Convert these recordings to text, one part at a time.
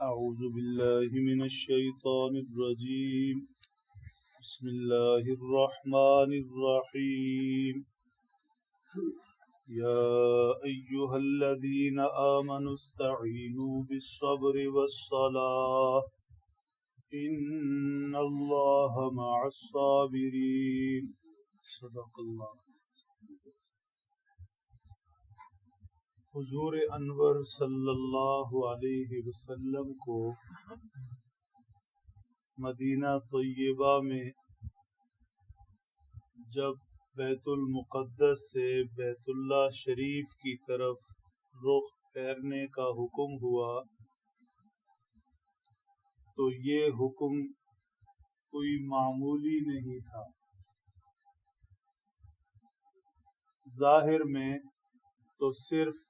أعوذ بالله من الشيطان الرجيم بسم الله الرحمن الرحيم يا أيها الذين آمنوا استعينوا بالصبر والصلاة إن الله مع الصابرين صدق الله. حضور انور صلی اللہ علیہ وسلم کو مدینہ طیبہ میں جب بیت المقدس سے بیت اللہ شریف کی طرف رخ پھیرنے کا حکم ہوا تو یہ حکم کوئی معمولی نہیں تھا. ظاہر میں تو صرف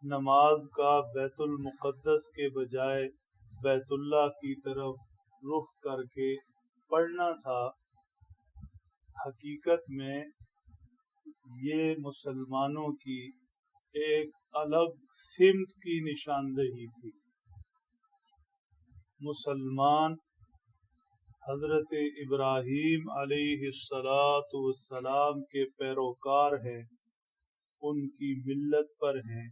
نماز کا بیت المقدس کے بجائے بیت اللہ کی طرف رخ کر کے پڑھنا تھا. حقیقت میں یہ مسلمانوں کی ایک الگ سمت کی نشاندہی تھی. مسلمان حضرت ابراہیم علیہ السلام کے پیروکار ہیں، ان کی ملت پر ہیں،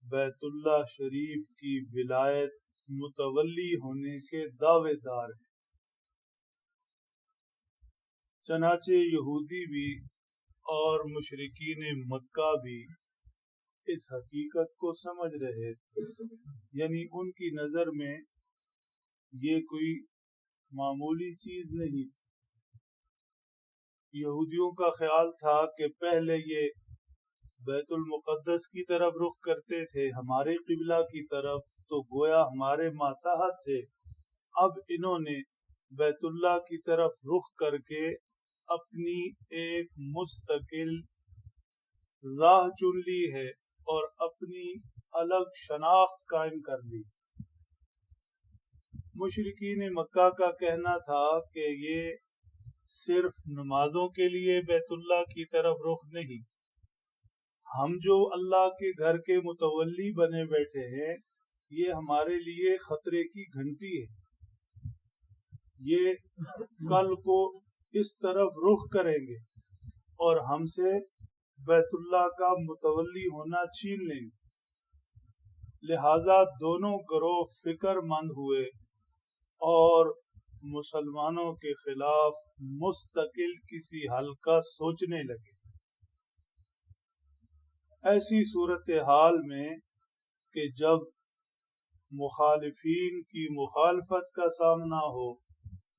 بیت اللہ شریف کی ولایت متولی ہونے کے دعوے دار ہیں. چنانچہ یہودی بھی اور مشرکین مکہ بھی اس حقیقت کو سمجھ رہے تھے، یعنی ان کی نظر میں یہ کوئی معمولی چیز نہیں تھی. یہودیوں کا خیال تھا کہ پہلے یہ بیت المقدس کی طرف رخ کرتے تھے، ہمارے قبلہ کی طرف، تو گویا ہمارے ماتحت تھے. اب انہوں نے بیت اللہ کی طرف رخ کر کے اپنی ایک مستقل راہ چن لی ہے اور اپنی الگ شناخت قائم کر لی. مشرکین مکہ کا کہنا تھا کہ یہ صرف نمازوں کے لیے بیت اللہ کی طرف رخ نہیں، ہم جو اللہ کے گھر کے متولی بنے بیٹھے ہیں یہ ہمارے لیے خطرے کی گھنٹی ہے. یہ کل کو اس طرف رخ کریں گے اور ہم سے بیت اللہ کا متولی ہونا چھین لیں گے. لہذا دونوں گروہ فکر مند ہوئے اور مسلمانوں کے خلاف مستقل کسی حل کا سوچنے لگے. ایسی صورتحال میں کہ جب مخالفین کی مخالفت کا سامنا ہو،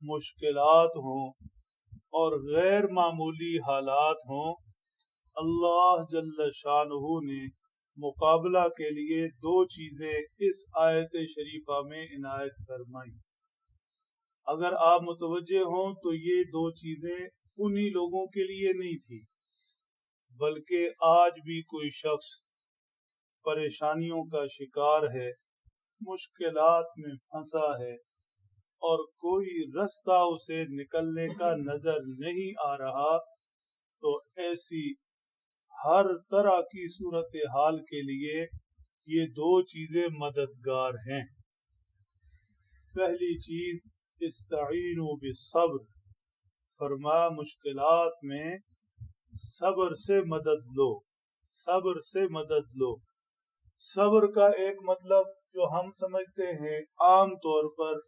مشکلات ہوں اور غیر معمولی حالات ہوں، اللہ جل شانہ نے مقابلہ کے لیے دو چیزیں اس آیت شریفہ میں عنایت فرمائی. اگر آپ متوجہ ہوں تو یہ دو چیزیں انہی لوگوں کے لیے نہیں تھی، بلکہ آج بھی کوئی شخص پریشانیوں کا شکار ہے، مشکلات میں پھنسا ہے اور کوئی رستہ اسے نکلنے کا نظر نہیں آ رہا، تو ایسی ہر طرح کی صورتحال کے لیے یہ دو چیزیں مددگار ہیں. پہلی چیز استعینوا بالصبر، فرمایا مشکلات میں صبر سے مدد لو، صبر سے مدد لو. صبر کا ایک مطلب جو ہم سمجھتے ہیں عام طور پر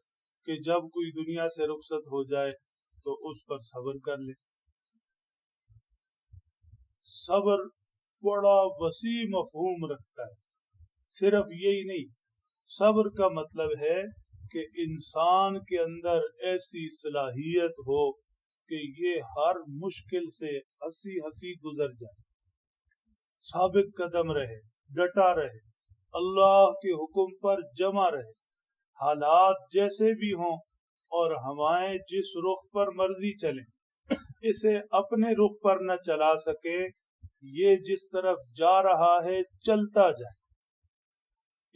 کہ جب کوئی دنیا سے رخصت ہو جائے تو اس پر صبر کر لے. صبر بڑا وسیع مفہوم رکھتا ہے. صرف یہی نہیں، صبر کا مطلب ہے کہ انسان کے اندر ایسی صلاحیت ہو کہ یہ ہر مشکل سے ہنسی ہنسی گزر جائے، ثابت قدم رہے، ڈٹا رہے، اللہ کے حکم پر جمع رہے، حالات جیسے بھی ہوں اور ہوائیں جس رخ پر مرضی چلیں، اسے اپنے رخ پر نہ چلا سکے، یہ جس طرف جا رہا ہے چلتا جائے،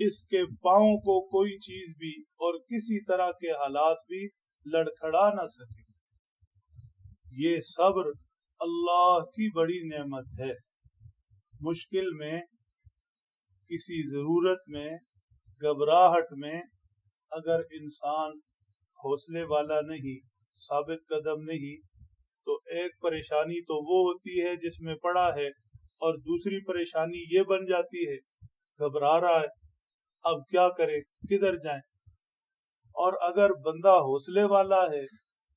اس کے پاؤں کو کوئی چیز بھی اور کسی طرح کے حالات بھی لڑکھڑا نہ سکے. یہ صبر اللہ کی بڑی نعمت ہے. مشکل میں، کسی ضرورت میں घबराहट में अगर इंसान हौसले वाला नहीं, साबित कदम नहीं, तो एक परेशानी तो वो होती है जिसमें पड़ा है, और दूसरी परेशानी ये बन जाती है घबरा रहा है, अब क्या करे, किधर जाए। और अगर बंदा हौसले वाला है,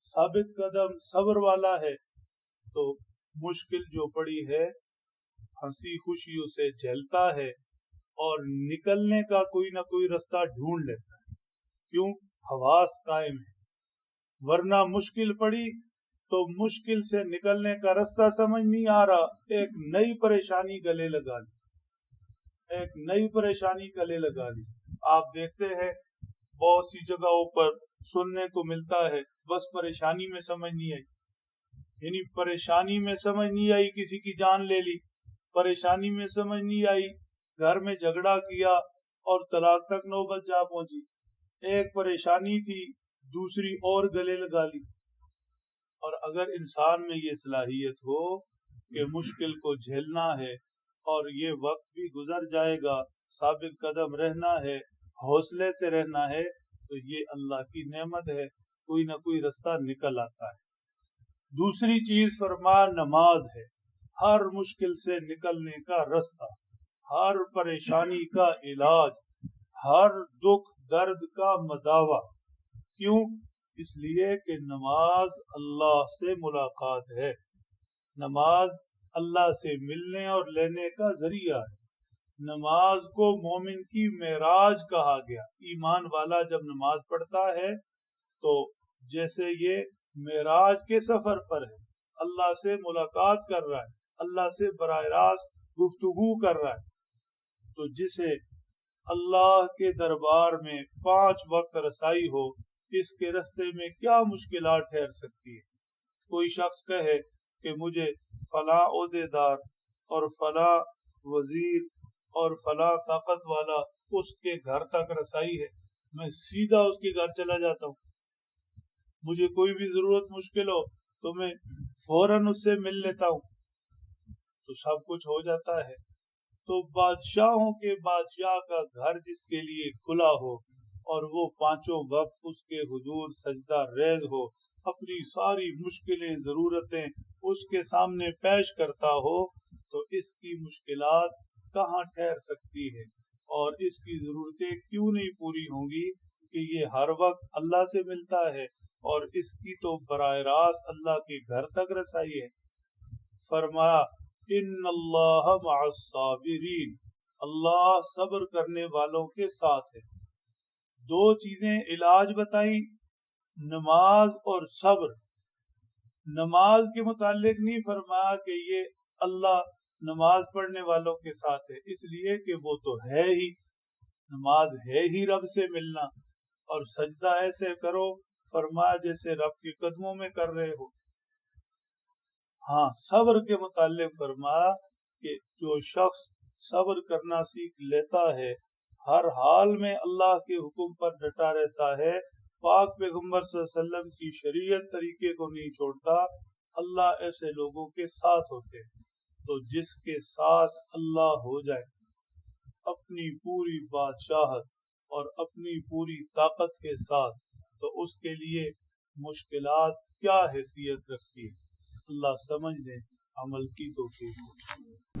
साबित कदम, सब्र वाला है, तो मुश्किल जो पड़ी है हंसी खुशी उसे झेलता है और निकलने का कोई ना कोई रास्ता ढूंढ लेता है। क्यों? हवास कायम है। वरना मुश्किल पड़ी तो मुश्किल से निकलने का रास्ता समझ नहीं आ रहा, एक नई परेशानी गले लगा ली, एक नई परेशानी गले लगा ली। आप देखते हैं बहुत सी जगहों पर सुनने को मिलता है, बस परेशानी में समझ नहीं आई, यानी परेशानी में समझ नहीं आई किसी की जान ले ली, परेशानी में समझ नहीं आई घर में झगड़ा किया और तलाक तक नौबत जा पहुंची। एक परेशानी थी दूसरी और गले लगा ली। और अगर इंसान में ये सलाहियत हो कि मुश्किल को झेलना है और ये वक्त भी गुजर जाएगा, साबित कदम रहना है, हौसले से रहना है, तो ये अल्लाह की नेमत है, कोई ना कोई रास्ता निकल आता है। दूसरी चीज फरमा नमाज है, हर मुश्किल से निकलने का रास्ता, हर परेशानी का इलाज, हर दुख दर्द का मदावा। क्यों? इसलिए कि नमाज अल्लाह से मुलाकात है, नमाज अल्लाह से मिलने और लेने का जरिया है। नमाज को मोमिन की मेराज कहा गया। ईमान वाला जब नमाज पढ़ता है तो जैसे ये मेराज के सफर पर है, अल्लाह से मुलाकात कर रहा है, अल्लाह से बराह रास्त गुफ्तगू कर रहा है। तो जिसे अल्लाह के दरबार में 5 वक्त रसाई हो, इसके रास्ते में क्या मुश्किलात ठहर सकती है। कोई शख्स कहे कि मुझे फला ओहदेदार और फला वजीर और फला ताकत वाला उसके घर तक रसाई है, मैं सीधा उसके घर चला जाता हूँ। मुझे कोई भी जरूरत मुश्किल हो तो मैं फौरन उससे मिल लेता हूँ, तो सब कुछ हो जाता है। तो बादशाहों के बादशाह का घर जिसके लिए खुला हो और वो 5 वक्त उसके हुजूर सजदा रेज हो, अपनी सारी मुश्किलें जरूरतें उसके सामने पेश करता हो, तो इसकी मुश्किलात कहाँ ठहर सकती है और इसकी जरूरतें क्यों नहीं पूरी होंगी कि ये हर वक्त अल्लाह से मिलता है और इसकी तो बराह रास्त अल्लाह के घर तक रसाई है। फरमाया इन्नल्लाह मअस साबिरीन, अल्लाह सब्र करने वालों के साथ है। 2 चीजें इलाज बताई, नमाज और सब्र। नमाज के मुतालिक नहीं फरमाया कि ये अल्लाह नमाज पढ़ने वालों के साथ है, इसलिए कि वो तो है ही, नमाज है ही रब से मिलना। और सजदा ऐसे करो फरमाया जैसे रब के कदमों में कर रहे हो। हाँ, सब्र के मुतालिक फरमाया कि जो शख्स सब्र करना सीख लेता है, हर हाल में अल्लाह के हुक्म पर डटा रहता है, पाक पैगंबर सल्लल्लाहु अलैहि वसल्लम की शरीयत तरीके को नहीं छोड़ता, अल्लाह ऐसे लोगों के साथ होते हैं। तो जिसके साथ अल्लाह हो जाए अपनी पूरी बादशाहत और अपनी पूरी ताकत के साथ, तो उसके लिए मुश्किलात क्या हैसियत रखती है। अल्लाह समझ ले, अमल की तौफीक।